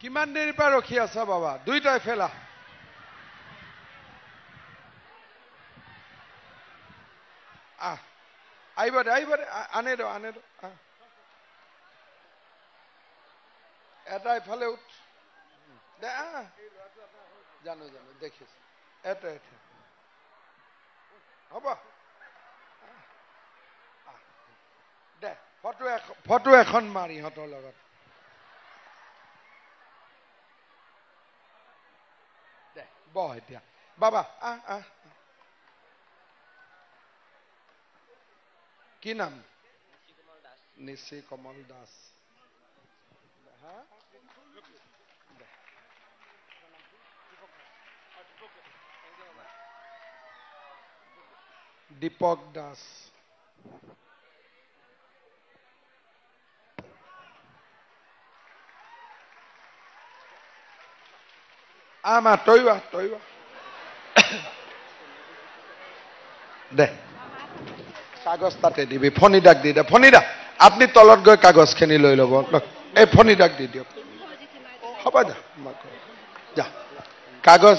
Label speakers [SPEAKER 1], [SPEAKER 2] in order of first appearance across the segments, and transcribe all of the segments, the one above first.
[SPEAKER 1] কিমান দেৰিৰ পৰা ৰখি আছা বাবা দুইটাই ফেলা আহিব দে আনে দে এটা ইফালে উঠ দে জানো দেখিছ এটা হ'ব দে ফটো এখন মাৰ ইহঁতৰ লগত দে বহ এতিয়া বাবা কি নাম নিশি কমল দাস দীপক দাস আমা তই দে কাগজ তাতে দিবি ফণিদাক দি দে ফণিদা আপনি তলত গৈ কাগজখিনি লৈ ল'ব এই ফণিদাক দি দিয়ক হ'ব দে যা কাগজ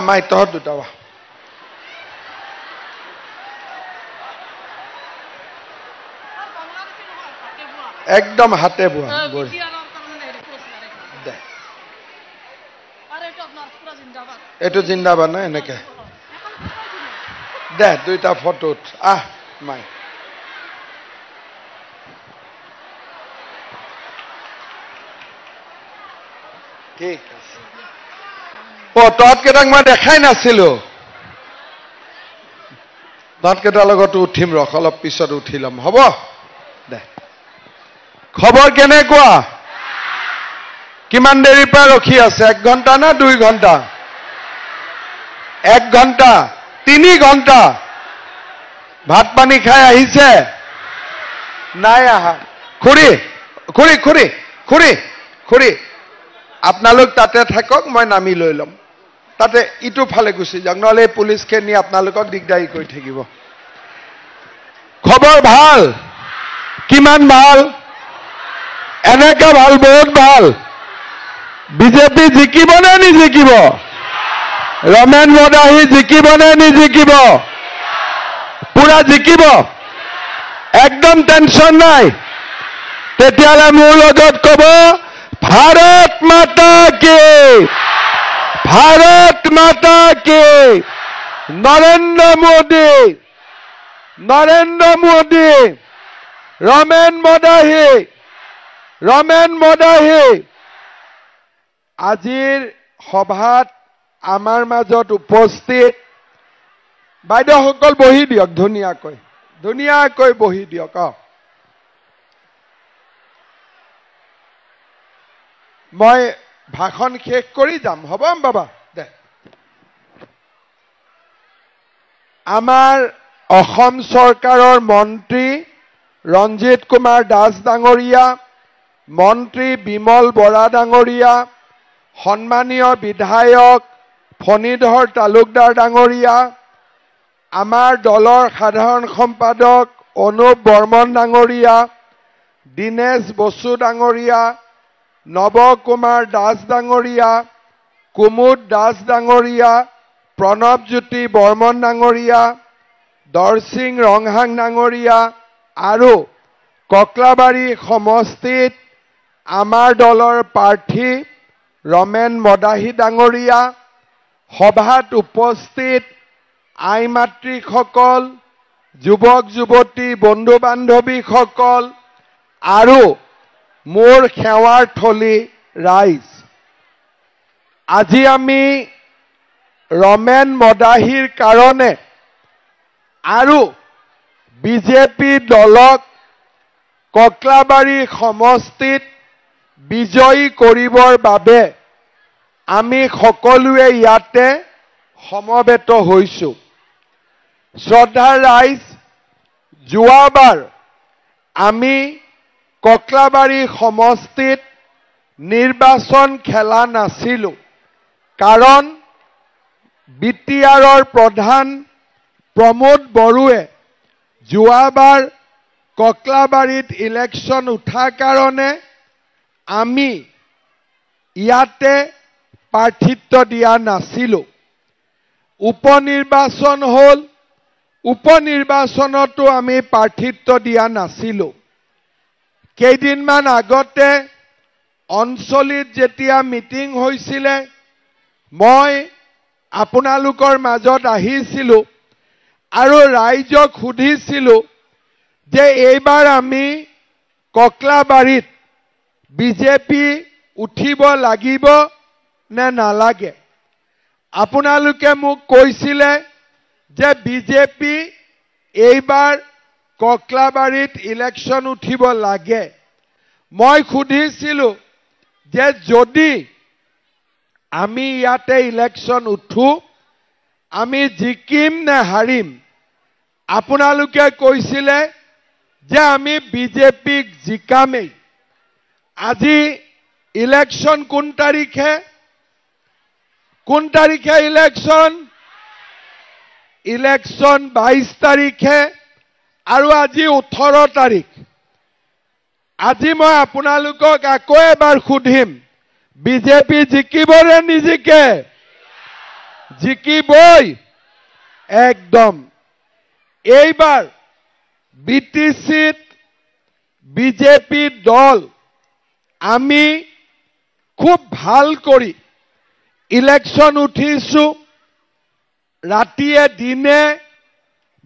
[SPEAKER 1] মাই তহঁত দুটা একদম হাতে বোৱা দে এইটো জিন্দাবাদ না এনেকে দে দুইটা ফটোত মাই ঠিক আছে তহঁত কেইটাক মই দেখাই নাছিলো তহঁত কেইটাৰ লগতো উঠিম ৰখ অলপ পিছত উঠি ল'ম হ'ব দে খবৰ কেনেকুৱা কিমান দেৰিৰ পৰা ৰখি আছে 1 ঘণ্টা না 2 ঘণ্টা 1 ঘণ্টা 3 ঘণ্টা ভাত পানী খাই আহিছে নাই আহা খুৰী আপোনালোক তাতে থাকক মই নামি লৈ ল'ম তাতে ইটো ফালে গুচি যাওক নহ'লে পুলিচখিনি আপোনালোকক দিগদাৰী কৰি থাকিব খবৰ ভাল কিমান ভাল এনেকা ভাল বহুত ভাল বিজেপি জিকিব নে নিজিকিব ৰমেন মদাহী জিকিব নে নিজিকিব পুৰা জিকিব একদম টেনচন নাই তেতিয়াহ'লে মোৰ লগত ক'ব ভাৰত মাতা কি নৰেন্দ্ৰ মোদী ৰমেন মদাহী আজিৰ সভাত আমাৰ মাজত উপস্থিত বাইদেউসকল বহি দিয়ক ধুনীয়াকৈ বহি দিয়ক মই ভাষণ শেষ কৰি যাম হ'ব বাবা দে আমাৰ অসম চৰকাৰৰ মন্ত্ৰী ৰঞ্জিত কুমাৰ দাস ডাঙৰীয়া মন্ত্ৰী বিমল বৰা ডাঙৰীয়া সন্মানীয় বিধায়ক ফণীধৰ তালুকদাৰ ডাঙৰীয়া আমাৰ দলৰ সাধাৰণ সম্পাদক অনুপ বৰ্মন ডাঙৰীয়া দীনেশ বসু ডাঙৰীয়া নৱ কুমাৰ দাস ডাঙৰীয়া কুমুদ দাস ডাঙৰীয়া প্ৰণৱজ্যোতি বৰ্মন ডাঙৰীয়া দৰসিং ৰংহাং ডাঙৰীয়া আৰু ককলাবাৰী সমষ্টিত আমাৰ দলৰ প্ৰাৰ্থী ৰমেন মদাহী ডাঙৰীয়া সভাত উপস্থিত আই মাতৃসকল যুৱক যুৱতী বন্ধু বান্ধৱীসকল আৰু মোৰ সেৱাৰ থলী ৰাইজ আজি আমি ৰমেন মদাহীৰ কাৰণে আৰু বিজেপি দলক ককলাবাৰী সমষ্টিত বিজয়ী কৰিবৰ বাবে আমি সকলোৱে ইয়াতে সমবেত হৈছো শ্ৰদ্ধাৰ ৰাইজ যোৱাবাৰ আমি ককলাবাৰী সমষ্টিত নিৰ্বাচন খেলা নাছিলো কাৰণ বিটিআৰৰ প্ৰধান প্ৰমোদ বড়ুৱে যোৱাবাৰ ককলাবাৰীত ইলেকশ্যন উঠাৰ কাৰণে আমি ইয়াতে প্ৰাৰ্থিত্ব দিয়া নাছিলোঁ। উপনিৰ্বাচন হ'ল, উপনিৰ্বাচনতো আমি প্ৰাৰ্থিত্ব দিয়া নাছিলোঁ। কেইদিনমান আগতে অঞ্চলিত যেতিয়া মিটিং হৈছিলে, মই আপোনালোকৰ মাজত আহিছিলোঁ আৰু ৰাইজক সুধিছিলোঁ যে এইবাৰ আমি ককলাবাৰীত বিজেপি উঠিব লাগিব নে নালাগে। আপোনালোকে মোক কৈছিলে যে বিজেপি এইবাৰ ককলাবাৰীত ইলেকশ্যন উঠিব লাগে। মই সুধিছিলোঁ যে যদি আমি ইয়াতে ইলেকশ্যন উঠো, আমি জিকিম নে হাৰিম। আপোনালোকে কৈছিলে যে আমি বিজেপিক জিকামেই। আজি ইলেকশ্যন কোন তাৰিখে? কোন তাৰিখে ইলেকশ্যন? ইলেকশ্যন 22 তাৰিখে আৰু আজি 18 তাৰিখ। আজি মই আপোনালোকক আকৌ এবাৰ সুধিম, বিজেপি জিকিবনে নিজিকে? জিকিবই একদম। এইবাৰ বিটিচিত বিজেপি দল আমি খুব ভাল কৰি ইলেকশ্যন উঠিছোঁ। ৰাতিয়ে দিনে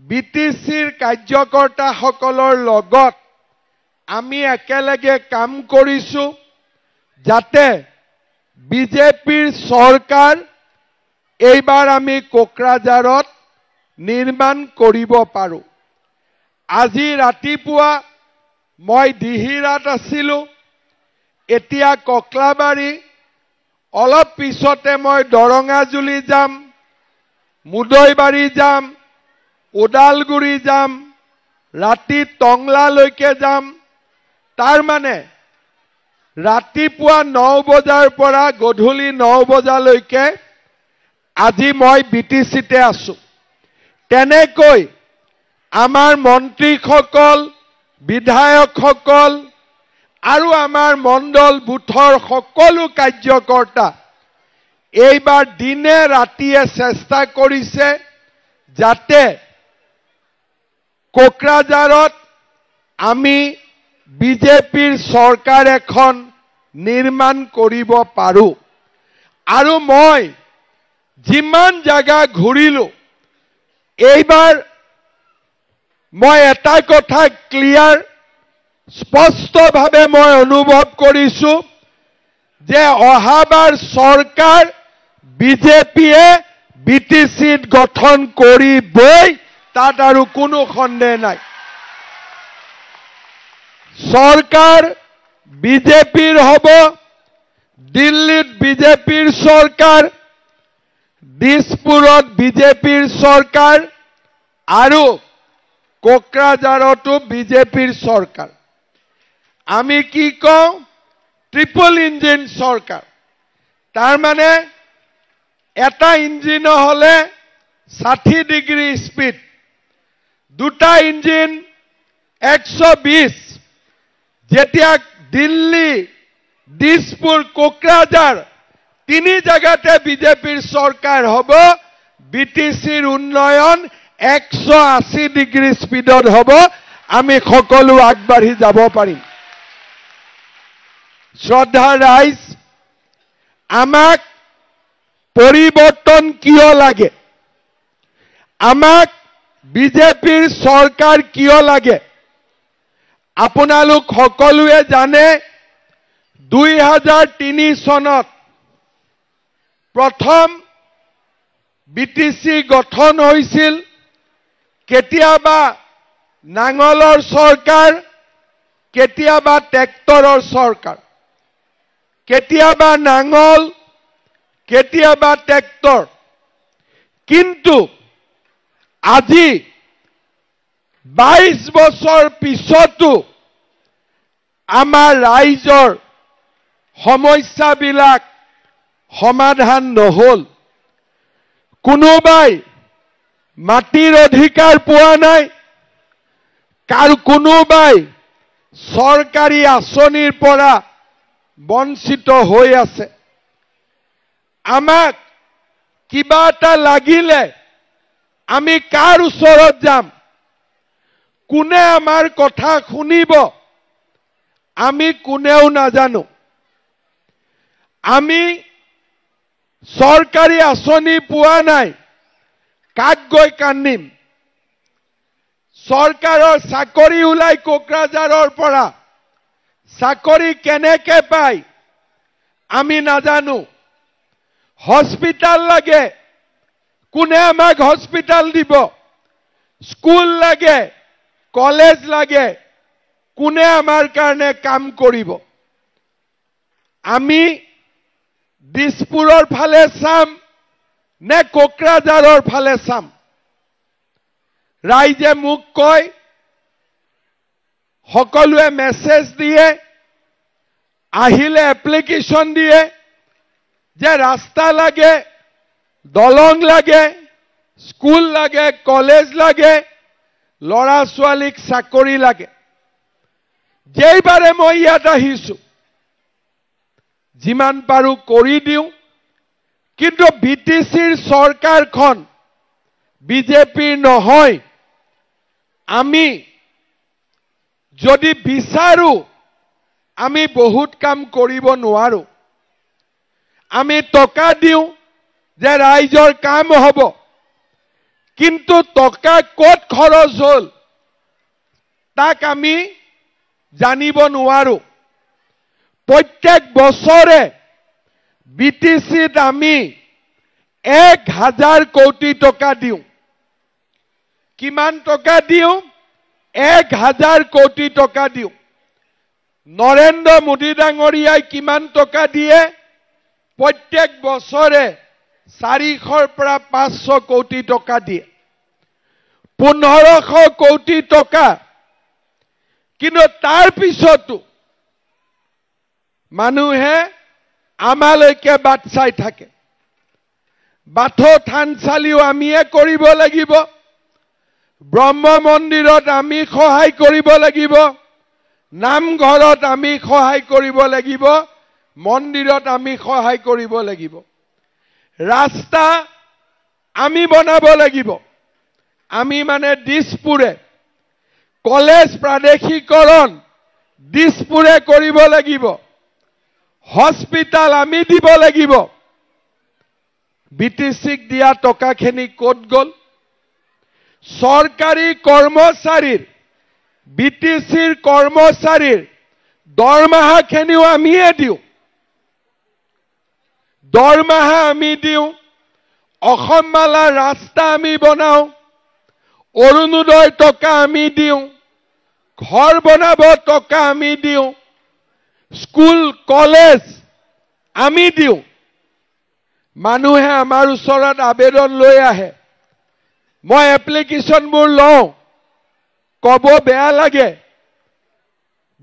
[SPEAKER 1] বিটিচিৰ কাৰ্যকৰ্তাসকলৰ লগত আমি একেলগে কাম কৰিছোঁ যাতে বিজেপিৰ চৰকাৰ এইবাৰ আমি কোকৰাঝাৰত নিৰ্মাণ কৰিব পাৰোঁ। আজি ৰাতিপুৱা মই দিহিৰাত আছিলোঁ, এতিয়া ককলাবাৰী, অলপ পিছতে মই দৰঙাজুলি যাম, মুদৈবাৰী যাম, ওদালগুৰি যাম, ৰাতি টংলালৈকে যাম। তাৰ মানে ৰাতিপুৱা 9 বজাৰ পৰা গধূলি 9 বজালৈকে আজি মই বিটিচিতে আছোঁ। তেনেকৈ আমাৰ মন্ত্ৰীসকল, বিধায়কসকল আৰু আমাৰ মণ্ডল বুথৰ সকলো কাৰ্যকৰ্তা এইবাৰ দিনে ৰাতিয়ে চেষ্টা কৰিছে যাতে কোকৰাঝাৰত আমি বিজেপিৰ চৰকাৰ এখন নিৰ্মাণ কৰিব পাৰোঁ। আৰু মই যিমান জাগা ঘূৰিলোঁ, এইবাৰ মই এটা কথা ক্লিয়াৰ স্পষ্টভাৱে মই অনুভৱ কৰিছোঁ যে অহাবাৰ চৰকাৰ বিজেপিয়ে বিটিচিত গঠন কৰিবই, তাত আৰু কোনো সন্দেহ নাই। চৰকাৰ বিজেপিৰ হ'ব, দিল্লীত বিজেপিৰ চৰকাৰ, দিছপুৰত বিজেপিৰ চৰকাৰ আৰু কোকৰাঝাৰতো বিজেপিৰ চৰকাৰ। আমি কি কওঁ? ট্ৰিপল ইঞ্জিন চৰকাৰ। তাৰ মানে এটা ইঞ্জিন হ'লে 60 ডিগ্ৰী স্পীড, দুটা ইঞ্জিন 120। যেতিয়া দিল্লী, দিছপুৰ, কোকৰাঝাৰ তিনি জায়গাতে বিজেপিৰ চৰকাৰ হ'ব, বিটিচিৰ উন্নয়ন 180 ডিগ্ৰী স্পীডত হ'ব। আমি সকলো আগবাঢ়ি যাব পাৰিম। শ্ৰদ্ধা ৰাইজ, আমাক পৰিৱৰ্তন কিয় লাগে? আমাক বিজেপিৰ চৰকাৰ কিয় লাগে? আপোনালোক সকলোৱে জানে 2003 চনত প্ৰথম বিটিচি গঠন হৈছিল। কেতিয়াবা নাঙলৰ চৰকাৰ, কেতিয়াবা ট্ৰেক্টৰৰ চৰকাৰ, কেতিয়াবা নাঙল, কেতিয়াবা ট্ৰেক্টৰ। কিন্তু আজি 22 বছৰ পিছতো আমাৰ ৰাইজৰ সমস্যাবিলাক সমাধান নহল। কোনোবাই মাটিৰ অধিকাৰ পোৱা নাই, কোনোবাই চৰকাৰী আঁচনিৰ পৰা বঞ্চিত হৈ আছে। আমাক কিবা এটা লাগিলে আমি কাৰ ওচৰত যাম, কোনে আমাৰ কথা শুনিব, আমি কোনেও নাজানো। আমি চৰকাৰী আঁচনি পোৱা নাই, কাক গৈ কান্দিম? চৰকাৰৰ চাকৰি ওলাই কোকৰাঝাৰৰ পৰা, চাকৰি কেনেকে পায় আমি নাজানো। হস্পিটাল লাগে, কোনে আমাক হস্পিটাল দিব? স্কুল লাগে, কলেজ লাগে, কোনে আমাৰ কাৰণে কাম কৰিব? আমি দিছপুৰৰ ফালে চাম নে কোকৰাঝাৰৰ ফালে চাম? ৰাইজে মোক কয়, সকলোৱে মেছেজ দিয়ে, আহিলে এপ্লিকেশ্যন দিয়ে যে ৰাস্তা লাগে, দলং লাগে, স্কুল লাগে, কলেজ লাগে, ল'ৰা ছোৱালীক চাকৰি লাগে। যেইবাৰে মই ইয়াত আহিছো যিমান পাৰো কৰি দিওঁ, কিন্তু বিটিচিৰ চৰকাৰখন বিজেপিৰ নহয়। আমি যদি বিচাৰো আমি বহুত কাম কৰিব নোৱাৰো। আমি টকা দিওঁ যে ৰাইজৰ কাম হ'ব, কিন্তু টকা ক'ত খৰচ হ'ল তাক আমি জানিব নোৱাৰো। প্ৰত্যেক বছৰে বিটিচিত আমি 1000 কোটি টকা দিওঁ। কিমান টকা দিওঁ? 1000 কোটি টকা দিওঁ। নৰেন্দ্ৰ মোদী ডাঙৰীয়াই কিমান টকা দিয়ে? প্ৰত্যেক বছৰে 400 পৰা 500 কোটি টকা দিয়ে। 1500 কোটি টকা। কিন্তু তাৰ পিছতো মানুহে আমালৈকে বাট চাই থাকে। বাথৌ থানচালিও আমিয়ে কৰিব লাগিব, ব্ৰহ্ম মন্দিৰত আমি সহায় কৰিব লাগিব, নামঘৰত আমি সহায় কৰিব লাগিব, মন্দিৰত আমি সহায় কৰিব লাগিব। ৰাস্তা আমি বনাব লাগিব। আমি মানে দিছপুৰে, কলেজ প্ৰাদেশিকৰণ দিছপুৰে কৰিব লাগিব, হস্পিটাল আমি দিব লাগিব। বিটিচিক দিয়া টকাখিনি ক'ত গ'ল? চৰকাৰী কৰ্মচাৰীৰ, বিটিচিৰ কৰ্মচাৰীৰ দৰমহাখিনিও আমিয়ে দিওঁ। দৰমহা আমি দিওঁ, অসমমালা ৰাস্তা আমি বনাওঁ, অৰুণোদয় টকা আমি দিওঁ, ঘৰ বনাব টকা আমি দিওঁ, স্কুল কলেজ আমি দিওঁ। মানুহে আমাৰ ওচৰত আবেদন লৈ আহে, মই এপ্লিকেশ্যনবোৰ লওঁ, ক'ব বেয়া লাগে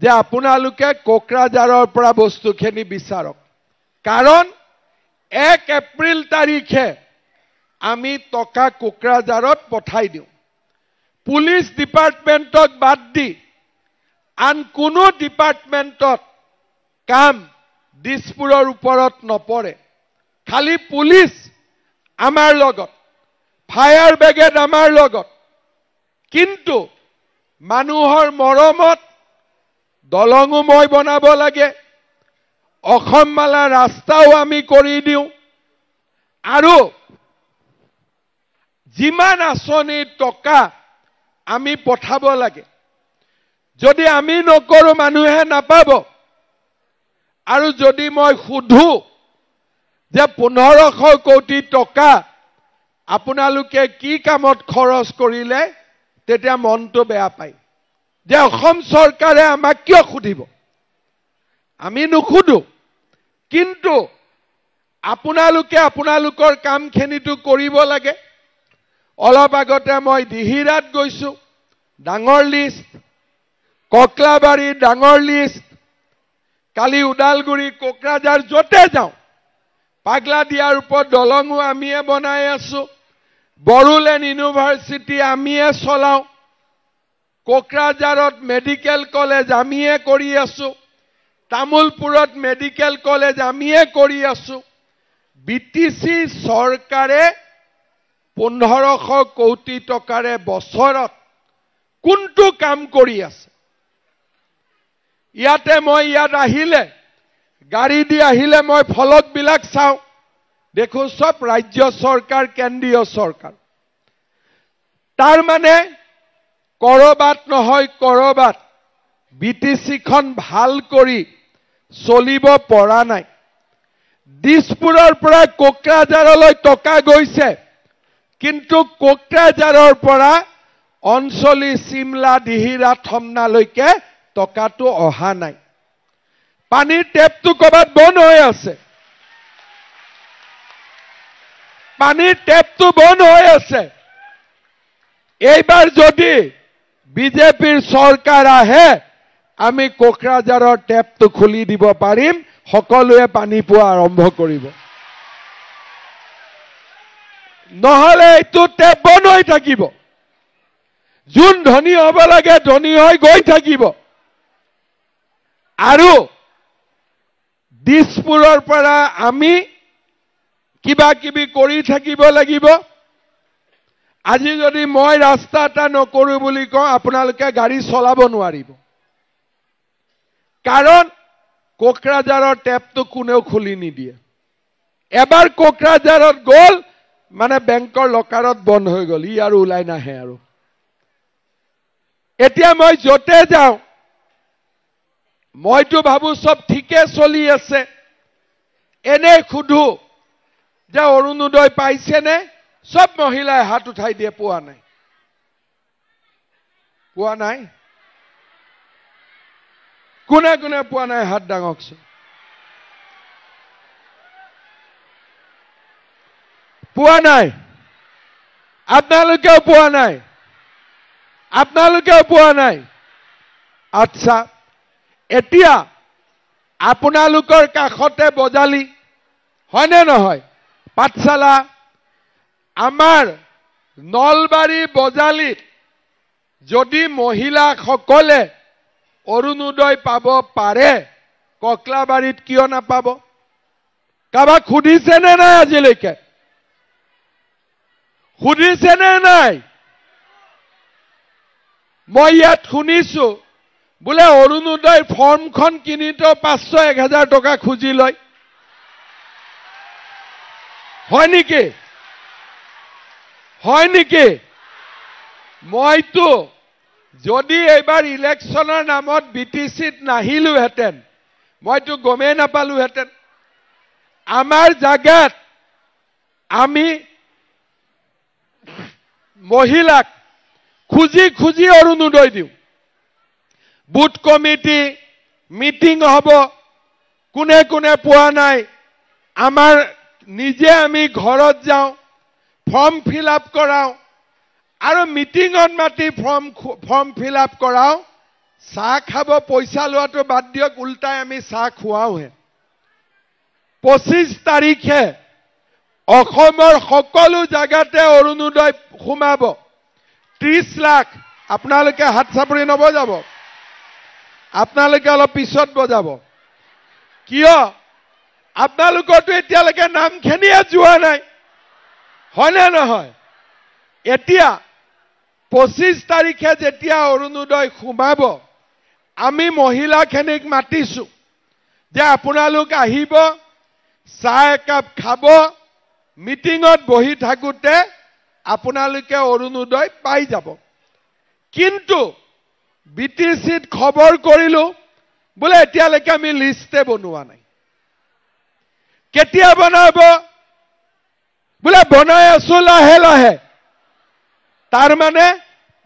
[SPEAKER 1] যে আপোনালোকে কোকৰাঝাৰৰ পৰা বস্তুখিনি বিচাৰক। কাৰণ 1 এপ্ৰিল তাৰিখে আমি টকা কোকৰাঝাৰত পঠাই দিওঁ। পুলিচ ডিপাৰ্টমেণ্টক বাদ দি আন কোনো ডিপাৰ্টমেণ্টত কাম দিছপুৰৰ ওপৰত নপৰে। খালি পুলিচ আমাৰ লগত, ফায়াৰ ব্ৰিগেড আমাৰ লগত। কিন্তু মানুহৰ মৰমত দলঙো মই বনাব লাগে, অসমমালা ৰাস্তাও আমি কৰি দিওঁ, আৰু যিমান আঁচনিৰ টকা আমি পঠাব লাগে, যদি আমি নকৰো মানুহে নাপাব। আৰু যদি মই সুধো যে 1500 কোটি টকা আপোনালোকে কি কামত খৰচ কৰিলে, তেতিয়া মনটো বেয়া পায় যে অসম চৰকাৰে আমাক কিয় সুধিব? আমি নুসুধো। কিন্তু আপোনালোকে আপোনালোকৰ কামখিনিটো কৰিব লাগে। অলপ আগতে মই দিহিৰাত গৈছো, ডাঙৰ লিষ্ট, ককলাবাৰী ডাঙৰ লিষ্ট, কালি ওদালগুৰি, কোকৰাঝাৰ য'তে যাওঁ পাগলা দিয়াৰ ওপৰত দলঙো আমিয়ে বনাই আছো, বড়োলেণ্ড ইউনিভাৰ্চিটি আমিয়ে চলাওঁ।
[SPEAKER 2] কোকৰাঝাৰত মেডিকেল কলেজ আমিয়ে কৰি আছো, তামুলপুৰত মেডিকেল কলেজ আমিয়ে কৰি আছো। বিটিসি চৰকাৰে 1500 কোটি টকাৰে বছৰত কোনটো কাম কৰি আছে? ইয়াতে মই ইয়াত আহিলে, গাড়ী দি আহিলে মই ফলকবিলাক চাওঁ, দেখো সব ৰাজ্য চৰকাৰ, কেন্দ্ৰীয় চৰকাৰ। তাৰ মানে কৰবাত নহয় কৰবাত বিটিসিখন ভাল কৰি চলিব পৰা নাই। দিছপুৰৰ পৰা কোকৰাঝাৰলৈ টকা গৈছে, কিন্তু কোকৰাঝাৰৰ পৰা অঞ্চলী, চিমলা, দিহিৰা, থমনালৈকে টকাটো অহা নাই। পানীৰ টেপটো কৰবাত বন্ধ হৈ আছে, পানীৰ টেপটো বন্ধ হৈ আছে। এইবাৰ যদি বিজেপিৰ চৰকাৰ আহে, আমি কোকৰাঝাৰৰ টেপটো খুলি দিব পাৰিম, সকলোৱে পানী পোৱা আৰম্ভ কৰিব। নহলে এইটো টেপ বন্ধ হৈ থাকিব। যোন ধনী হ'ব লাগে ধনী হৈ গৈ থাকিব। আৰু দিছপুৰৰ পৰা আমি কিবা কিবি কৰি থাকিব লাগিব। আজি যদি মই ৰাস্তা এটা নকৰো বুলি কওঁ, আপোনালোকে গাড়ী চলাব নোৱাৰিব। কাৰণ কোকৰাঝাৰৰ টেপটো কোনেও খুলি নিদিয়ে। এবাৰ কোকৰাঝাৰত গ'ল মানে বেংকৰ লকাৰত বন্ধ হৈ গ'ল, ই আৰু ওলাই নাহে আৰু। এতিয়া মই যতে যাওঁ, মইতো ভাবো সব ঠিকে চলি আছে। এনে সুধো যে অৰুণোদয় পাইছেনে? সব মহিলাই হাত উঠাই দিয়ে, পোৱা নাই, পোৱা নাই। কোনে কোনে পোৱা নাই হাত দাঙকচোন। পোৱা নাই, আপোনালোকেও পোৱা নাই, আপোনালোকেও পোৱা নাই। আচ্ছা, এতিয়া আপোনালোকৰ কাষতে বজালি, হয়নে নহয়? পাঠশালা। আমাৰ নলবাৰী বজালিত যদি মহিলাসকলে অৰুণোদয় পাব পাৰে, ককলাবাৰীত কিয় নাপাব? কাবাক সুধিছেনে নাই আজিলৈকে? সুধিছেনে নাই? মই ইয়াত শুনিছো বোলে অৰুণোদয় ফৰ্মখন কিনিতো 500-1000 টকা খুজি লয়। হয় নেকি? হয় নেকি? মইতো যদি এইবাৰ ইলেকশ্যনৰ নামত বিটিসিত নাহিলোহেঁতেন, মইতো গমেই নাপালোহেঁতেন। আমাৰ জাগাত আমি মহিলাক খুজি খুজি অৰুণোদয় দিওঁ। বুথ কমিটি মিটিং হ'ব, কোনে কোনে পোৱা নাই, আমাৰ নিজে আমি ঘৰত যাওঁ, ফৰ্ম ফিল আপ কৰাওঁ, আৰু মিটিঙত মাতি ফৰ্ম ফিল আপ কৰাওঁ। চাহ খাব পইচা লোৱাটো বাদ দিয়ক, উল্টাই আমি চাহ খুৱাওঁহে। 25 তাৰিখে অসমৰ সকলো জাগাতে অৰুণোদয় সোমাব। 30 লাখ। আপোনালোকে হাত চাপৰি নবজাব, আপোনালোকে অলপ পিছত বজাব। কিয়? আপোনালোকৰতো এতিয়ালৈকে নামখিনিয়ে যোৱা নাই, হয়নে নহয়? এতিয়া 25 তাৰিখে যেতিয়া অৰুণোদয় সোমাব, আমি মহিলাখিনিক মাতিছো যে আপোনালোক আহিব, চাহ একাপ খাব, মিটিঙত বহি থাকোতে আপোনালোকে অৰুণোদয় পাই যাব। কিন্তু বিটিসিত খবৰ কৰিলো বোলে এতিয়ালৈকে আমি লিষ্টে বনোৱা নাই। কেতিয়া বনাব? বোলে বনাই আছো লাহে লাহে। তাৰ মানে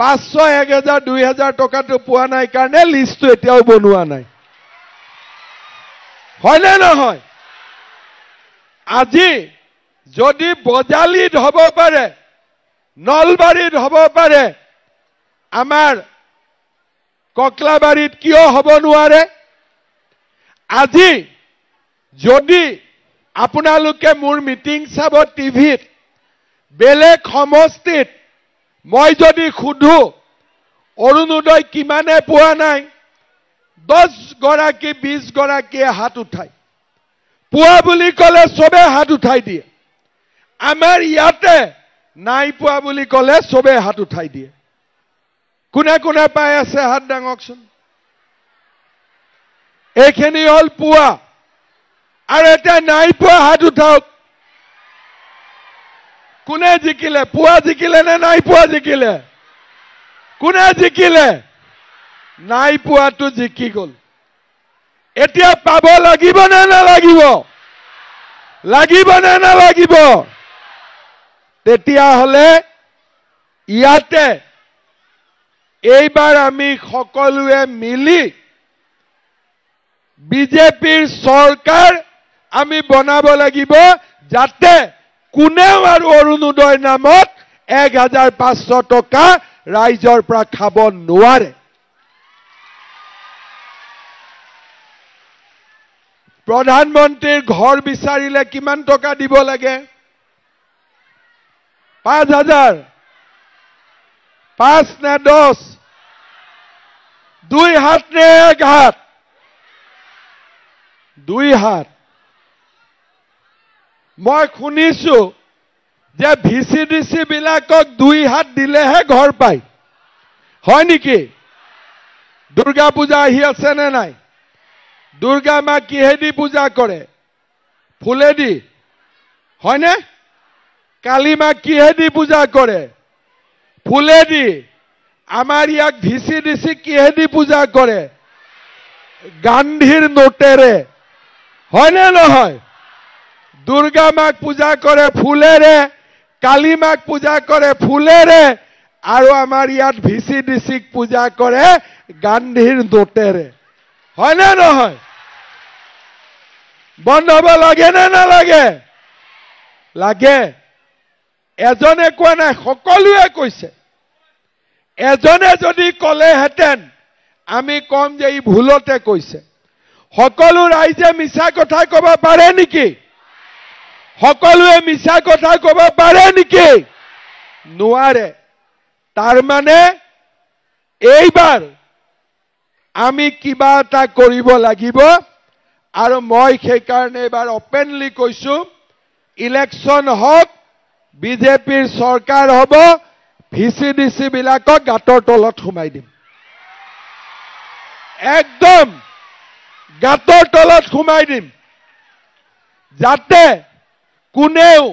[SPEAKER 2] 500, 1000, 2000 টকাটো পোৱা নাই কাৰণে লিষ্টটো এতিয়াও বনোৱা নাই। হয়নে নহয়? আজি যদি বজালিত হ'ব পাৰে, নলবাৰীত হ'ব পাৰে, আমাৰ ককলাবাৰীত কিয় হ'ব নোৱাৰে? আজি যদি আপোনালোকে মোৰ মিটিং চাব টিভিত, বেলেগ সমষ্টিত মই যদি সুধো অৰুণোদয় কিমানে পোৱা নাই 10 গৰাকী 20 গৰাকীয়ে হাত উঠায় পোৱা বুলি ক'লে সবে হাত উঠাই দিয়ে আমাৰ ইয়াতে নাই পোৱা বুলি ক'লে সবে হাত উঠাই দিয়ে কোনে কোনে পাই আছে হাত ডাঙকচোন এইখিনি হল পোৱা আৰু এটা নাই পোৱা হাত উঠাওক কোনে জিকিলে পোৱা জিকিলে নে নাই পোৱা জিকিলে কোনে জিকিলে নাই পোৱাটো জিকি গল এতিয়া পাব লাগিব নে নালাগিব লাগিব নে নালাগিব তেতিয়া হলে ইয়াতে এইবাৰ আমি সকলোৱে মিলি বিজেপিৰ চৰকাৰ আমি বনাব লাগিব যাতে কোনেও আৰু অৰুণোদয় নামত 1500 টকা ৰাইজৰ পৰা খাব নোৱাৰে প্ৰধানমন্ত্ৰীৰ ঘৰ বিচাৰিলে কিমান টকা দিব লাগে 5000 5 নে 10 2 হাত নে 1 হাত 2 হাত মই শুনিছো যে ভিচিডিসি বিলাকক 2 হাত দিলেহে ঘৰ পায় হয় নেকি দুৰ্গা পূজা আহি আছে নে নাই দুৰ্গা মা কিহেদি পূজা কৰে ফুলেদি হয়নে কালী মা কিহেদি পূজা কৰে ফুলেদি আমাৰ ইয়াক ভিচিডিসি কিহেদি পূজা কৰে গান্ধীৰ নোটেৰে হয়নে নহয় দুৰ্গা মাক পূজা কৰে ফুলেৰে কালী মাক পূজা কৰে ফুলেৰে আৰু আমাৰ ইয়াত ভিচিডিসিক পূজা কৰে গান্ধীৰ নোটেৰে হয়নে নহয় বন্ধ হ'ব লাগে নে নালাগে লাগে এজনে কোৱা নাই সকলোৱে কৈছে এজনে যদি কলেহেঁতেন আমি কম যে ই ভুলতে কৈছে সকলো ৰাইজে মিছা কথা ক'ব পাৰে নেকি সকলোৱে মিছা কথা ক'ব পাৰে নেকি নোৱাৰে তাৰ মানে এইবাৰ আমি কিবা এটা কৰিব লাগিব আৰু মই সেই কাৰণে এবাৰ ওপেনলি কৈছো ইলেকশন হক বিজেপিৰ চৰকাৰ হ'ব ভিচিডিসি বিলাকক গাঁতৰ তলত সোমাই দিম একদম গাঁতৰ তলত সোমাই দিম যাতে কোনেও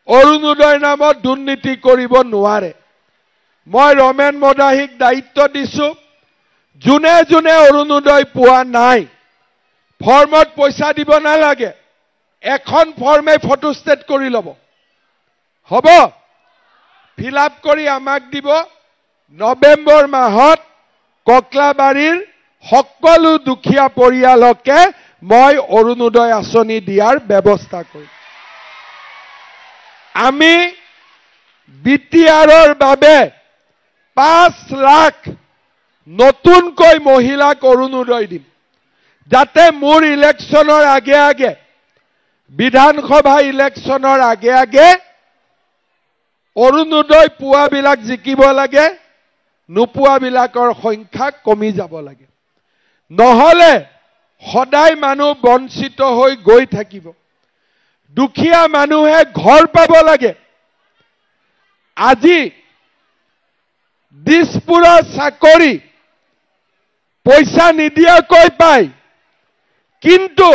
[SPEAKER 2] অৰুণোদয় নামত দুৰ্নীতি কৰিব নোৱাৰে মই ৰমেন মদাহিক দায়িত্ব দিছো যোনে যোনে অৰুণোদয় পোৱা নাই ফৰ্মত পইচা দিব নালাগে এখন ফৰ্মে ফটোষ্টেট কৰি ল'ব হ'ব ফিল আপ কৰি আমাক দিব নৱেম্বৰ মাহত ককলাবাৰীৰ সকলো দুখীয়া পৰিয়ালকে মই অৰুণোদয় আঁচনি দিয়াৰ ব্যৱস্থা কৰিম আমি বিটিআৰৰ বাবে 5 লাখ নতুনকৈ মহিলাক অৰুণোদয় দিম যাতে মোৰ ইলেকশনৰ আগে আগে বিধানসভা ইলেকশনৰ আগে আগে অৰুণোদয় পোৱাবিলাক জিকিব লাগে নোপোৱাবিলাকৰ সংখ্যা কমি যাব লাগে নহলে সদায় মানুহ বঞ্চিত হৈ গৈ থাকিব দুখীয়া মানুহে ঘৰ পাব লাগে আজি দিছপুৰৰ চাকৰি পইচা নিদিয়াকৈ পায় কিন্তু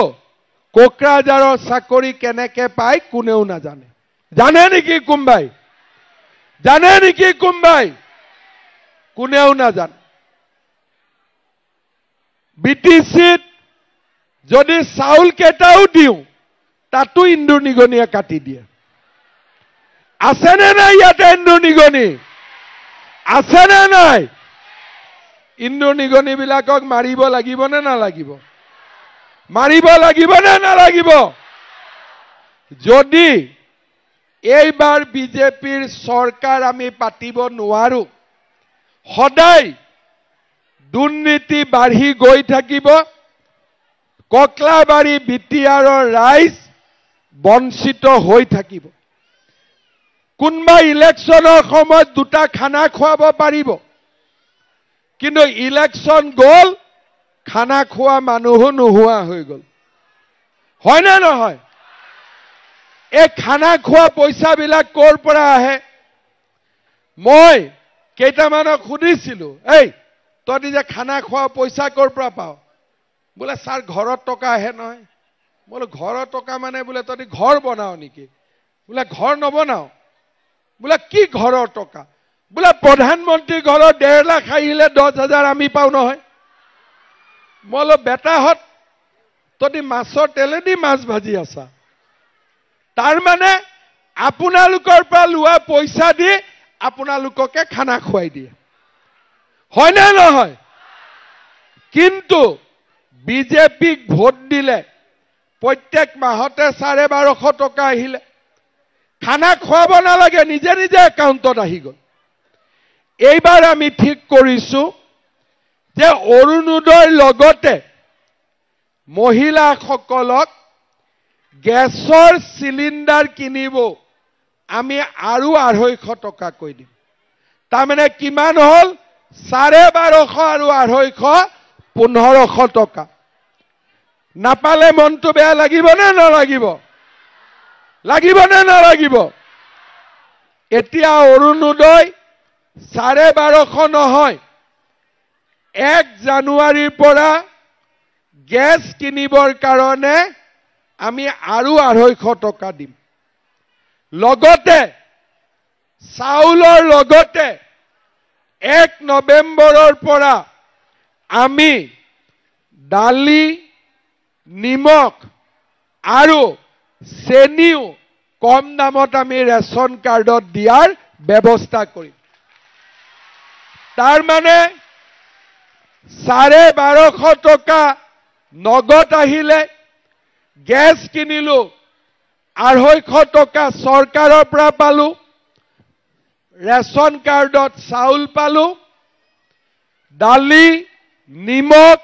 [SPEAKER 2] কোকৰাঝাৰৰ চাকৰি কেনেকে পায় কোনেও নাজানে জানে নেকি কোনবাই জানে নেকি কোনবাই কোনেও নাজানে বিটিসিত যদি চাউল কেটাও দিও তাতো ইন্দু নিগনিয়ে কাটি দিয়ে আছে নে নাই ইয়াতে ইন্দু নিগনি আছে নে নাই ইন্দু নিগনি বিলাকক মাৰিব লাগিব নে নালাগিব মাৰিব লাগিব নে নালাগিব যদি এইবাৰ বিজেপিৰ চৰকাৰ আমি পাতিব নোৱাৰো সদায় দুৰ্নীতি বাঢ়ি গৈ থাকিব ককলাবাৰী বিটিআৰৰ ৰাইজ বঞ্চিত হৈ থাকিব কোনবা ইলেকশনৰ সময়ত দুটা খানা খুৱাব পাৰিব কিন্তু ইলেকশন গ'ল খানা খোৱা মানুহো নোহোৱা হৈ গ'ল হয় না নহয় এই খানা খোৱা পইচাবিলাক ক'ৰ পৰা আহে মই কেইটামানক সুধিছিলো এই তই যে খানা খোৱা পইচা ক'ৰ পৰা পাও বোলে ছাৰ ঘৰত টকা আহে নহয় বোলে ঘৰৰ টকা মানে বোলে তই ঘৰ বনাও নেকি বোলে ঘৰ নবনাও বোলে কি ঘৰৰ টকা বোলে প্ৰধানমন্ত্ৰী ঘৰৰ 1.5 লাখ আহিলে 10,000 আমি পাও নহয় মই বেটাহত তই মাছৰ তেলেদি মাছ ভাজি আছা তাৰ মানে আপোনালোকৰ পৰা লোৱা পইচা দি আপোনালোককে খানা খুৱাই দিয়ে হয় না নহয় কিন্তু বিজেপিক ভোট দিলে প্ৰত্যেক মাহতে 1250 টকা আহিলে খানা খুৱাব নালাগে নিজে নিজে একাউণ্টত আহি গ'ল এইবাৰ আমি ঠিক কৰিছো যে অৰুণোদয়ৰ লগতে মহিলাসকলক গেছৰ সিলিন্ডাৰ কিনিব আমি আৰু 250 টকা কৈ দিম তাৰমানে কিমান হল 1250 আৰু 250 1500 টকা নাপালে মনটো বেয়া লাগিব নে নালাগিব লাগিব নে নালাগিব এতিয়া অৰুণোদয় 1250 নহয় 1 জানুৱাৰীৰ পৰা গেছ কিনিবৰ কাৰণে আমি আৰু 250 টকা দিম লগতে চাউলৰ লগতে 1 নৱেম্বৰৰ পৰা আমি দালি নিমখ আৰু চেনিও কম দামত আমি ৰেশন কাৰ্ডত দিয়াৰ ব্যৱস্থা কৰিম তাৰ মানে 1250 টকা নগদ আহিলে গেছ কিনিলো 250 টকা চৰকাৰৰ পৰা পালো ৰেশন কাৰ্ডত চাউল পালো দালি নিমখ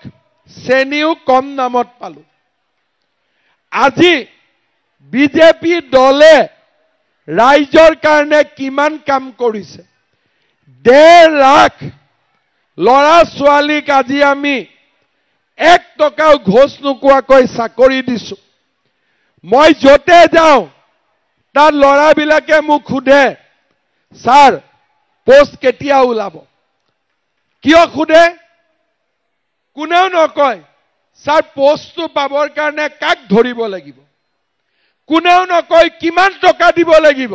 [SPEAKER 2] চেনিও কম দামত পালো আজি বিজেপি দলে ৰাইজৰ কাৰণে কিমান কাম কৰিছে 1.5 লাখ লৰা ছোৱালীক আজি আমি 1 টকাও ঘোষ নোকোৱাকৈ চাকৰি দিছো মই যতে যাওঁ তাৰ লৰাবিলাকে মোক খুদে স্যাৰ পোষ্ট কেতিয়া ওলাব কিয় খুদে কোনেও নকয় স্যাৰ পোষ্টটো পাবৰ কাৰণে কাক ধৰিব লাগিব কোনেও নকয় কিমান টকা দিব লাগিব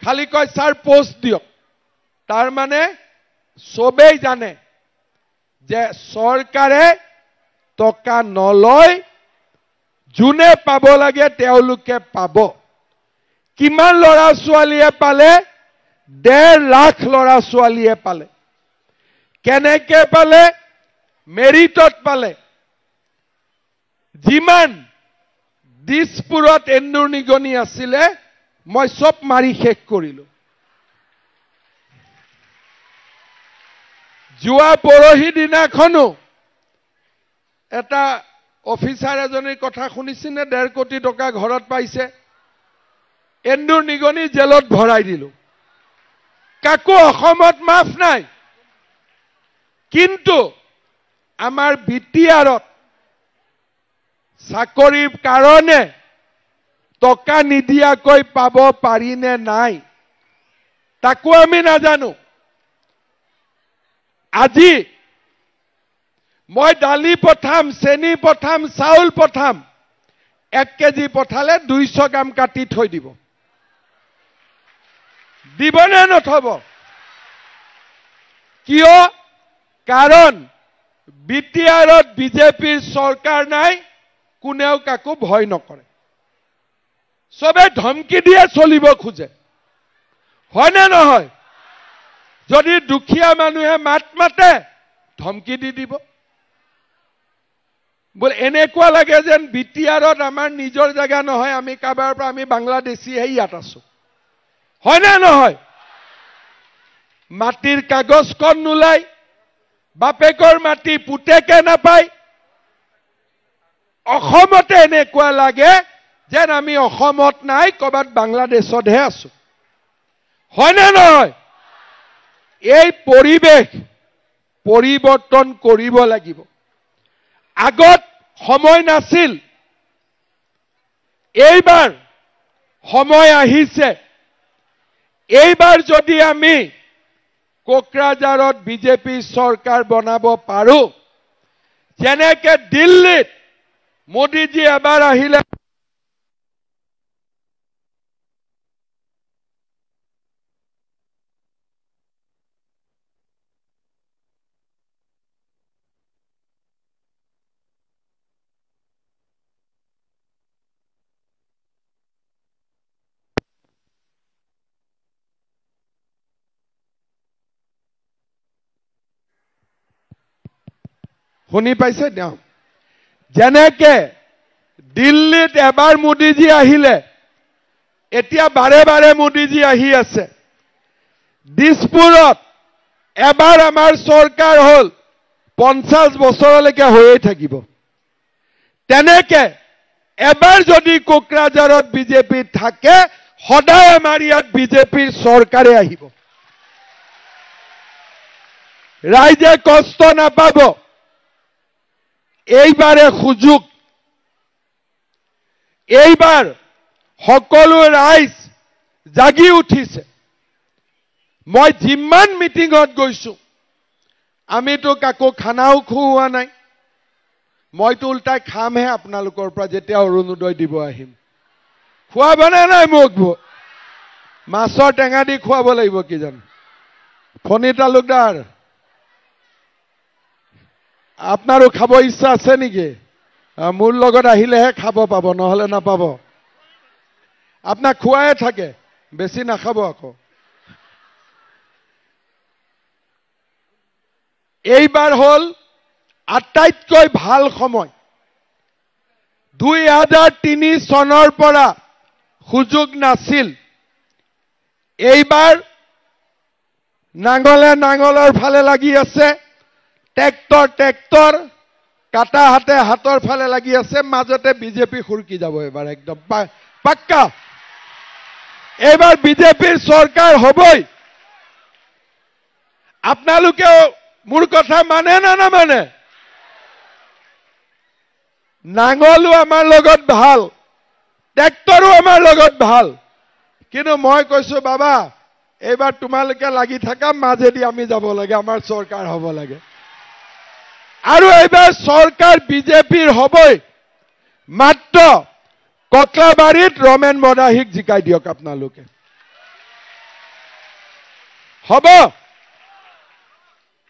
[SPEAKER 2] খালি কয় স্যাৰ পোষ্ট দিয়ক তাৰ মানে সবেই জানে যে চৰকাৰে টকা নলয় যোনে পাব লাগে তেওঁলোকে পাব কিমান লৰা ছোৱালীয়ে পালে 1.5 লাখ লৰা ছোৱালীয়ে পালে কেনেকে পালে মেৰিটত পালে যিমান দিছপুৰত এন্দুৰ নিগনি আছিলে মই সব মাৰি শেষ কৰিলো যোৱা পৰহি দিনাখনো এটা অফিচাৰ এজনীৰ কথা শুনিছিনে 1.5 কোটি টকা ঘৰত পাইছে এন্দুৰ নিগনি জেলত ভৰাই দিলো কাকো অসমত মাফ নাই কিন্তু আমাৰ বিটিআৰত চাকৰিৰ কাৰণে টকা নিদিয়াকৈ পাব পাৰিনে নাই তাকো আমি নাজানো আজি মই দালি পঠাম চেনি পঠাম চাউল পঠাম 1 কেজি পঠালে 200 গ্ৰাম কাটি থৈ দিব দিবনে নথব কিয় কাৰণ বিটিআৰত বিজেপিৰ চৰকাৰ নাই কোনেও কাকো ভয় নকৰে সবে ধমকি দিয়ে চলিব খোজে হয় না নহয় যদি দুখীয়া মানুহে মাত মাতে ধমকি দি দিব বল এনেকুৱা লাগে যেন বিটিআৰত আমাৰ নিজৰ জায়গা নহয় আমি কাবাৰ পৰা আমি বাংলাদেশী হে ইয়াত আছো হয় না নহয় মাটিৰ কাগজখন নোলাই বাপেকৰ মাটি পুতেকে নাপায় অসমতে এনেকুৱা লাগে যেন আমি অসমত নাই কবাত বাংলাদেশতহে আছো হয় না নহয় এই পৰিবেশ পৰিৱৰ্তন কৰিব লাগিব। আগত সময় নাছিল, এইবাৰ সময় আহিছে। এইবাৰ যদি আমি কোকৰাঝাৰত বিজেপি চৰকাৰ বনাব পাৰো, যেনেকে দিল্লীত মোদীজী এবাৰ আহিলে শুনি পাইছে তেওঁ, যেনেকে দিল্লীত এবাৰ মোদীজী আহিলে, এতিয়া বাৰে বাৰে মোদীজী আহি আছে। দিছপুৰত এবাৰ আমাৰ চৰকাৰ হ'ল, 50 বছৰলৈকে হৈয়ে থাকিব। তেনেকে এবাৰ যদি কোকৰাঝাৰত বিজেপি থাকে, সদায় আমাৰ ইয়াত বিজেপিৰ চৰকাৰে আহিব। ৰাইজে কষ্ট নাপাব। এইবাৰে সুযোগ, এইবাৰ সকলো ৰাইজ জাগি উঠিছে। মই যিমান মিটিঙত গৈছো, আমিতো কাকো খানাও খুওৱা নাই। মইতো উল্টাই খামহে আপোনালোকৰ পৰা যেতিয়া অৰুণোদয় দিব আহিম। খুৱাবনে নাই মোক? মাছৰ টেঙা দি খুৱাব লাগিব কি জানো। ফণী তালুকদাৰ, আপোনাৰো খাব ইচ্ছা আছে নেকি? মোৰ লগত আহিলেহে খাব পাব, নহলে নাপাব। আপোনাক খুৱাই থাকে, বেছি নাখাব আকৌ। এইবাৰ হ'ল আটাইতকৈ ভাল সময়। 2003 চনৰ পৰা সুযোগ নাছিল। এইবাৰ নাঙলে নাঙলৰ ফালে লাগি আছে, ট্ৰেক্টৰ কাটা হাতে হাতৰ ফালে লাগি আছে। মাজতে বিজেপি খুৰকি যাব এইবাৰ, একদম পাক্কা। এইবাৰ বিজেপিৰ চৰকাৰ হ'বই। আপোনালোকেও মোৰ কথা মানে না নামানে? নাঙলো আমাৰ লগত ভাল, ট্ৰেক্টৰো আমাৰ লগত ভাল, কিন্তু মই কৈছো বাবা, এইবাৰ তোমালোকে লাগি থাকা, মাজেদি আমি যাব লাগে, আমাৰ চৰকাৰ হ'ব লাগে। আৰু এইবাৰ চৰকাৰ বিজেপিৰ হ'বই। মাত্ৰ ককলাবাৰীত ৰমেন মদাহীক জিকাই দিয়ক আপোনালোকে, হ'ব।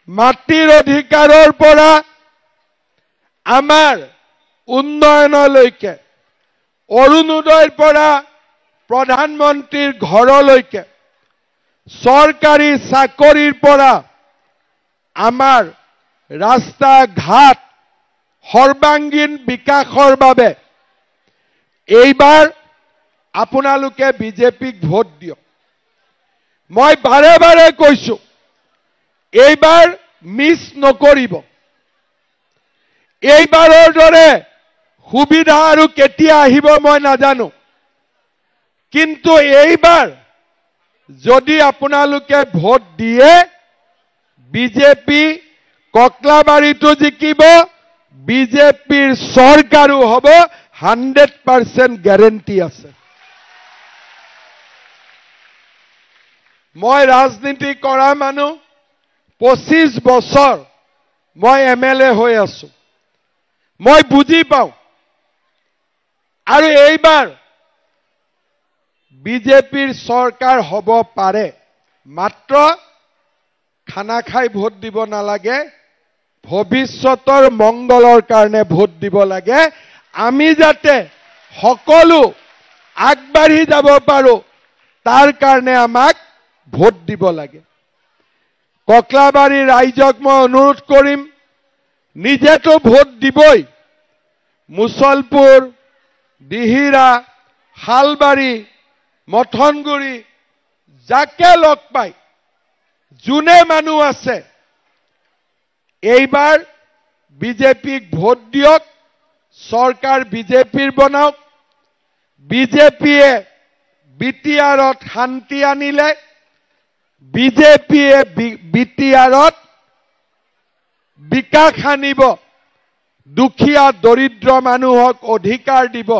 [SPEAKER 2] মাটিৰ অধিকাৰৰ পৰা আমাৰ উন্নয়নলৈকে, অৰুণোদয়ৰ পৰা প্ৰধানমন্ত্ৰীৰ ঘৰলৈকে, চৰকাৰী চাকৰিৰ পৰা আমাৰ ৰাস্তা ঘাট সৰ্বাংগীন বিকাশৰ বাবে এইবাৰ আপোনালোকে বিজেপিক ভোট দিয়ক। মই বাৰে বাৰে কৈছো, এইবাৰ মিছ নকৰিব। এইবাৰৰ দৰে সুবিধা আৰু কেতিয়া আহিব মই নাজানো, কিন্তু এইবাৰ যদি আপোনালোকে ভোট দিয়ে, বিজেপি ককলাবাৰীতো জিকিব, বিজেপিৰ চৰকাৰো হ'ব, 100% গ্যাৰেণ্টি আছে। মই ৰাজনীতি কৰা মানুহ, 25 বছৰ মই MLA হৈ আছো, মই বুজি পাওঁ। আৰু এইবাৰ বিজেপিৰ চৰকাৰ হ'ব পাৰে, মাত্ৰ খানা খাই ভোট দিব নালাগে, ভৱিষ্যতৰ মংগলৰ কাৰণে ভোট দিব লাগে। আমি যাতে সকলো আগবাঢ়ি যাব পাৰো, তাৰ কাৰণে আমাক ভোট দিব লাগে। ককলাবাৰী ৰাইজক মই অনুৰোধ কৰিম, নিজেতো ভোট দিবই। মুছলপুৰ, দিহিৰা, শালবাৰী, মথনগুৰি, যাকে লগ পাই, যোনে মানুহ আছে, এইবাৰ বিজেপিক ভোট দিয়ক, চৰকাৰ বিজেপিৰ বনাওক। বিজেপিয়ে বিটিআৰত শান্তি আনিলে, বিজেপিয়ে বিটিআৰত বিকাশ আনিব, দুখীয়া দৰিদ্ৰ মানুহক অধিকাৰ দিব,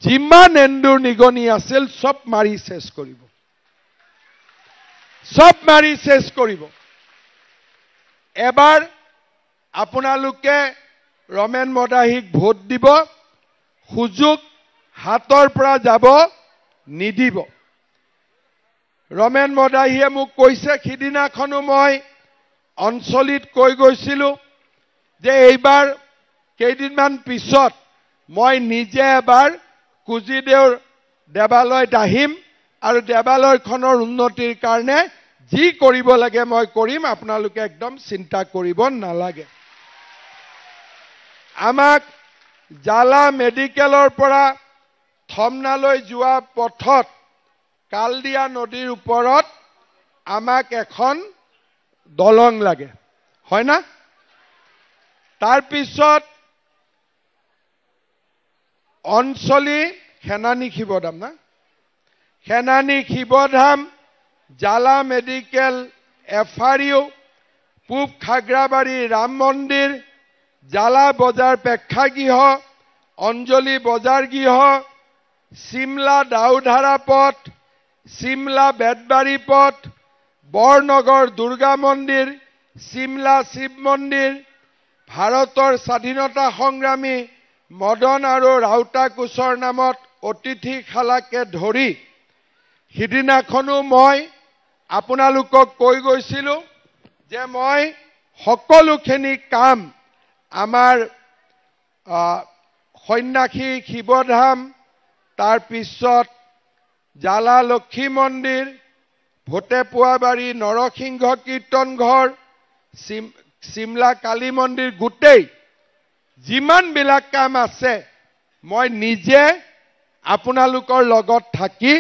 [SPEAKER 2] যিমান এন্দুৰ নিগনি আছিল সব মাৰি শেষ কৰিব, সব মাৰি শেষ কৰিব। এবাৰ আপোনালোকে ৰমেন মদাহীক ভোট দিব, সুযোগ হাতৰ পৰা যাব নিদিব। ৰমেন মদাহীয়ে মোক কৈছে, সিদিনাখনো মই অঞ্চলিত কৈ গৈছিলো যে এইবাৰ কেইদিনমান পিছত মই নিজে এবাৰ কুজিদেউৰ দেৱালয়ত আহিম আৰু দেৱালয়খনৰ উন্নতিৰ কাৰণে যি কৰিব লাগে মই কৰিম, আপোনালোকে একদম চিন্তা কৰিব নালাগে। আমাক জালা মেডিকেলৰ পৰা থমনালৈ যোৱা পথত কালদিয়া নদীৰ ওপৰত আমাক এখন দলং লাগে, হয় না? তাৰ পিছত অঞ্চলী সেনানী শিৱধাম, না সেনানী শিৱধাম, জালা মেডিকেল, এফআৰইউ, পূব খাগ্ৰাবাৰী ৰাম মন্দিৰ, জালা বজাৰ প্ৰেক্ষাগৃহ, অঞ্জলি বজাৰ গৃহ, চিমলা দাউধাৰা পথ, চিমলা বেতবাৰী পথ, বৰনগৰ দুৰ্গা মন্দিৰ, চিমলা শিৱ মন্দিৰ, ভাৰতৰ স্বাধীনতা সংগ্ৰামী মদন আৰু ৰাউতা কোচৰ নামত অতিথিশালাকে ধৰি সিদিনাখনো মই আপোনালোকক কৈ গৈছিলো যে মই সকলোখিনি কাম আমাৰ সন্যাসী শিৱধাম, তাৰ পিছত জালা লক্ষ্মী মন্দিৰ, ভোটেপুৱাবাৰী নৰসিংহ কীৰ্তন ঘৰ, চিমলা কালী মন্দিৰ, গোটেই যিমানবিলাক কাম আছে মই নিজে আপোনালোকৰ লগত থাকি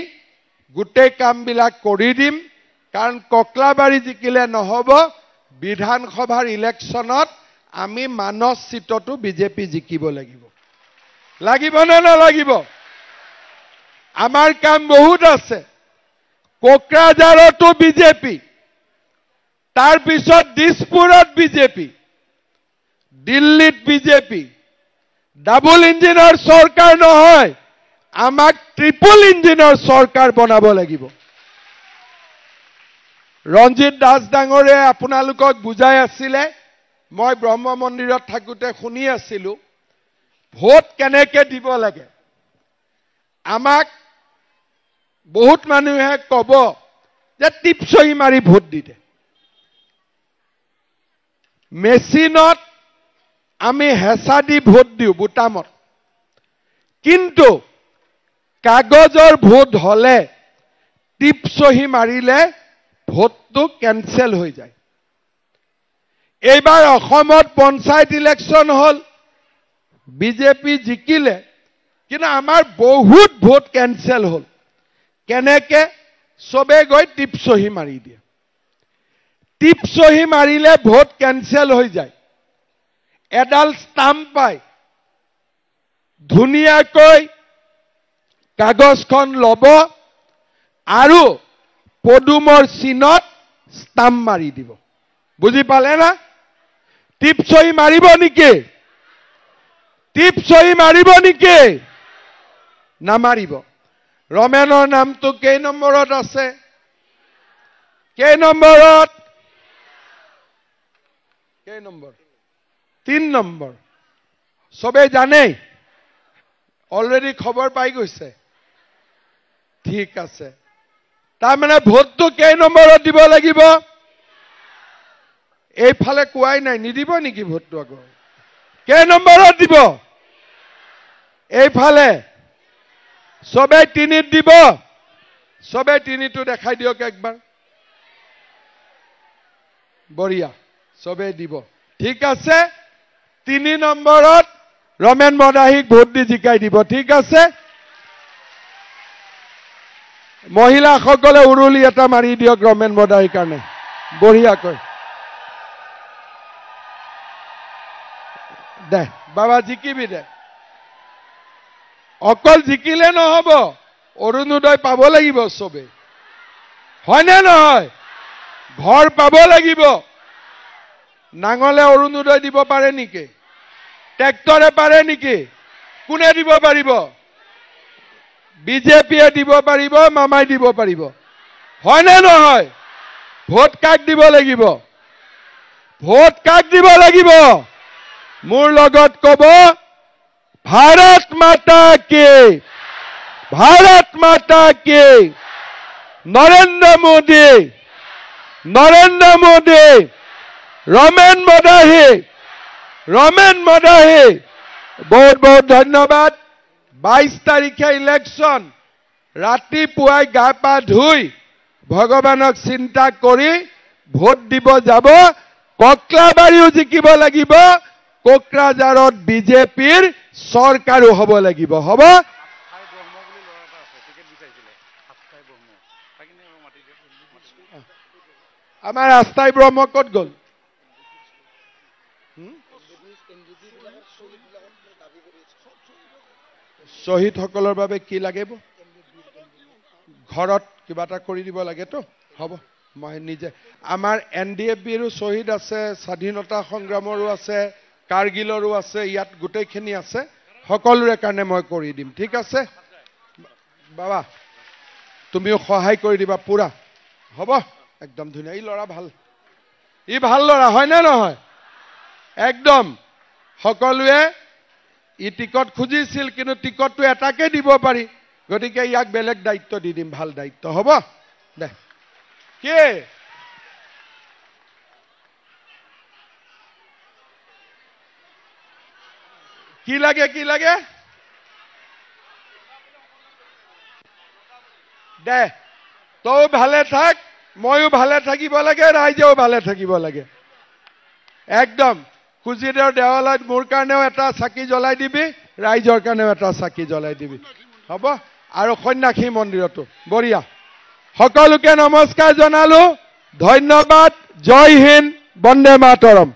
[SPEAKER 2] গোটেই কামবিলাক কৰি দিম। কাৰণ ককলাবাৰী জিকিলে নহব, বিধানসভাৰ ইলেকশ্যনত আমি মানস চিটতো বিজেপি জিকিব লাগিব। লাগিব নে নালাগিব? আমাৰ কাম বহুত আছে। কোকৰাঝাৰতো বিজেপি, তাৰ পিছত দিছপুৰত বিজেপি, দিল্লীত বিজেপি। ডাবল ইঞ্জিনৰ চৰকাৰ নহয়, আমাক ট্ৰিপল ইঞ্জিনৰ চৰকাৰ বনাব লাগিব। ৰঞ্জিত দাস ডাঙৰে আপোনালোকক বুজাই আছিলে, মই ব্ৰহ্ম মন্দিৰত থাকোঁতে শুনি আছিলো, ভোট কেনেকে দিব লাগে। আমাক বহুত মানুহে কব যে টিপচহি মাৰি ভোট দি দে। মেচিনত আমি হেঁচা দি ভোট দিওঁ বুটামত, কিন্তু কাগজৰ ভোট হলে টিপচহি মাৰিলে ভোটটো কেনচেল হৈ যায়। এইবাৰ অসমত পঞ্চায়ত ইলেকশ্যন হল, বিজেপি জিকিলে, কিন্তু আমাৰ বহুত ভোট কেনচেল হল। কেনেকে? চবে গৈ টিপচহি মাৰি দিয়ে। টিপচহি মাৰিলে ভোট কেনচেল হৈ যায়। এডাল ষ্টাম্প পায়, ধুনীয়াকৈ কাগজখন ল'ব আৰু পদুমৰ চিনত ষ্টাম্প মাৰি দিব। বুজি পালে না? টিপচহি মাৰিব নেকি? টিপচহি মাৰিব নেকি? নামাৰিব। ৰমেনৰ নামটো কেই নম্বৰত আছে? কেই নম্বৰত? কেই নম্বৰ? 3 নম্বৰ। সবে জানে, অলৰেডি খবৰ পাই গৈছে। ঠিক আছে, তাৰমানে ভোটটো কেই নম্বৰত দিব লাগিব? এইফালে কোৱাই নাই, নিদিব নেকি ভোটটো? আকৌ কেই নম্বৰত দিব? এইফালে সবে 3ত দিব। সবে 3টো দেখাই দিয়ক একবাৰ। বঢ়িয়া, সবে দিব। ঠিক আছে, 3 নম্বৰত ৰমেন মদাহীক ভোট দি জিকাই দিব। ঠিক আছে, মহিলাসকলে উৰুলি এটা মাৰি দিয়ক ৰমেন মদাহীৰ কাৰণে বঢ়িয়াকৈ। দে বাবা, জিকিবি দে। অকল জিকিলে নহব, অৰুণোদয় পাব লাগিব চবে, হয়নে নহয়? ঘৰ পাব লাগিব, নাঙলে অৰুণোদয় দিব পাৰে নেকি? ট্ৰেক্টৰে পাৰে নেকি? কোনে দিব পাৰিব? বিজেপিয়ে দিব পাৰিব, মামাই দিব পাৰিব। হয়নে নহয়? ভোট কাক দিব লাগিব? ভোট কাক দিব লাগিব? মোৰ লগত কব, ভাৰত মাতা কি, ভাৰত মাতা কি, নৰেন্দ্ৰ মোদী, নৰেন্দ্ৰ মোদী, ৰমেন মদাহী, ৰমেন মদাহী। বহুত বহুত ধন্যবাদ। 22 তাৰিখে ইলেকশ্যন। ৰাতিপুৱাই গা পা ধুই ভগৱানক চিন্তা কৰি ভোট দিব যাব। কক্লাবাৰীও জিকিব লাগিব, কোকৰাঝাৰত বিজেপিৰ চৰকাৰো হ'ব লাগিব। হ'ব? আমাৰ আস্থাই ব্ৰহ্ম ক'ত গ'ল? শ্বহীদসকলৰ বাবে কি লাগিব? ঘৰত কিবা এটা কৰি দিব লাগেতো। হ'ব, মই নিজে। আমাৰ NDFBৰো শ্বহীদ আছে, স্বাধীনতা সংগ্ৰামৰো আছে, কাৰ্গিলৰো আছে, ইয়াত গোটেইখিনি আছে। সকলোৰে কাৰণে মই কৰি দিম। ঠিক আছে বাবা, তুমিও সহায় কৰি দিবা পুৰা। হ'ব, একদম ধুনীয়া। ই ল'ৰা ভাল, ই ভাল ল'ৰা, হয়নে নহয়? একদম। সকলোৱে ই টিকট খুজিছিল, কিন্তু টিকটটো এটাকে দিব পাৰি, গতিকে ইয়াক বেলেগ দায়িত্ব দি দিম, ভাল দায়িত্ব। হ'ব দে। কি কি লাগে, কি লাগে দে। তই ভালে থাক, ময়ো ভালে থাকিব লাগে, ৰাইজেও ভালে থাকিব লাগে। একদম। খুজিদেউৰ দেৱালয়ত মোৰ কাৰণেও এটা চাকি জ্বলাই দিবি, ৰাইজৰ কাৰণেও এটা চাকি জ্বলাই দিবি। হ'ব? আৰু সন্যাসী মন্দিৰতো বঢ়িয়া। সকলোকে নমস্কাৰ জনালো। ধন্যবাদ। জয় হিন্দ, বন্দে মাতৰম।